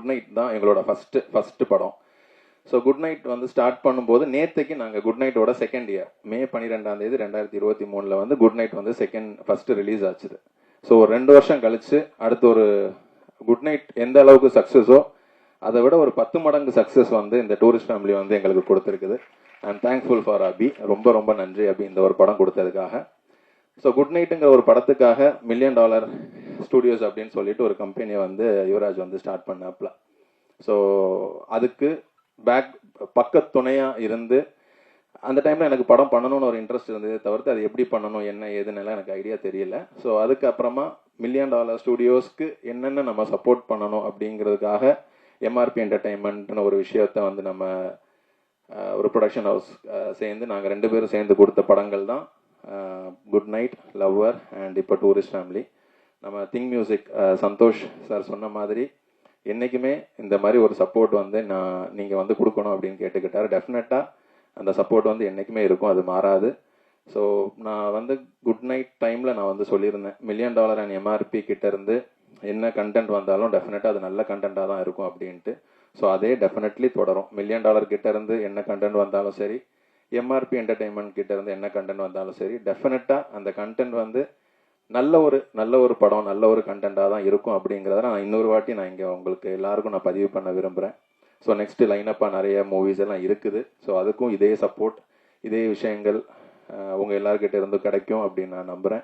Good night தான் எங்களோட first படம். ஸோ குட் நைட் வந்து ஸ்டார்ட் பண்ணும்போது நேற்றுக்கு நாங்கள் குட் நைட்டோட செகண்ட் இயர் மே 12 2023 வந்து குட் நைட் வந்து ஃபஸ்ட்டு ரிலீஸ் ஆச்சுது. ஸோ ஒரு 2 வருஷம் கழிச்சு அடுத்து ஒரு குட் நைட் எந்த அளவுக்கு சக்ஸஸோ அதை விட ஒரு 10 மடங்கு சக்ஸஸ் வந்து இந்த டூரிஸ்ட் ஃபேமிலி வந்து எங்களுக்கு கொடுத்துருக்குது. ஐம் தேங்க்ஃபுல் ஃபார் அபி. ரொம்ப ரொம்ப நன்றி அபி இந்த ஒரு படம் கொடுத்ததுக்காக. ஸோ குட் நைட்டுங்கிற ஒரு படத்துக்காக $1 மில்லியன் ஸ்டுடியோஸ் அப்படின்னு சொல்லிட்டு ஒரு கம்பெனியை வந்து யுவராஜ் வந்து ஸ்டார்ட் பண்ணாப்ல. ஸோ அதுக்கு பக்கத்துணையாக இருந்து அந்த டைமில் எனக்கு படம் பண்ணணும்னு ஒரு இன்ட்ரெஸ்ட் இருந்தது தவிர்த்து அது எப்படி பண்ணணும் என்ன ஏதுன்னெல்லாம் எனக்கு ஐடியா தெரியல. ஸோ அதுக்கப்புறமா $1 மில்லியன் ஸ்டுடியோஸ்க்கு என்னென்ன நம்ம சப்போர்ட் பண்ணணும் அப்படிங்கிறதுக்காக எம்ஆர்பி என்டர்டைன்மெண்ட்னு ஒரு விஷயத்த வந்து நம்ம ஒரு ப்ரொடக்ஷன் ஹவுஸ் சேர்ந்து நாங்கள் 2 பேரும் சேர்ந்து கொடுத்த படங்கள் தான் குட் நைட், லவ்வர் அண்ட் இப்போ டூரிஸ்ட் ஃபேமிலி. நம்ம திங் மியூசிக் சந்தோஷ் சார் சொன்ன மாதிரி என்றைக்குமே இந்த மாதிரி ஒரு சப்போர்ட் வந்து நீங்கள் வந்து கொடுக்கணும் அப்படின்னு கேட்டுக்கிட்டார். டெஃபினட்டாக அந்த சப்போர்ட் வந்து என்றைக்குமே இருக்கும், அது மாறாது. ஸோ நான் வந்து குட் நைட் டைமில் நான் வந்து சொல்லியிருந்தேன் $1 மில்லியன் அண்ட் எம்ஆர்பி கிட்டேருந்து என்ன கண்டென்ட் வந்தாலும் டெஃபினட்டாக அது நல்ல கண்டென்ட்டாக தான் இருக்கும் அப்படின்ட்டு. ஸோ அதே டெஃபினெட்லி தொடரும். $1 மில்லியன் கிட்டேருந்து என்ன கண்டென்ட் வந்தாலும் சரி, எம்ஆர்பி என்டர்டைன்மெண்ட் கிட்டேருந்து என்ன கண்டென்ட் வந்தாலும் சரி, டெஃபினட்டாக அந்த கண்டென்ட் வந்து நல்ல ஒரு படம், நல்ல ஒரு கண்டென்ட்டாக தான் இருக்கும் அப்படிங்கிறத நான் இன்னொரு வாட்டி நான் இங்கே உங்களுக்கு எல்லாருக்கும் நான் பதிவு பண்ண விரும்புகிறேன். ஸோ நெக்ஸ்ட்டு லைனப்பாக நிறைய மூவிஸ் எல்லாம் இருக்குது. ஸோ அதுக்கும் இதே சப்போர்ட், இதே விஷயங்கள் உங்கள் எல்லாருக்கிட்ட இருந்து கிடைக்கும் அப்படின்னு நான் நம்புகிறேன்.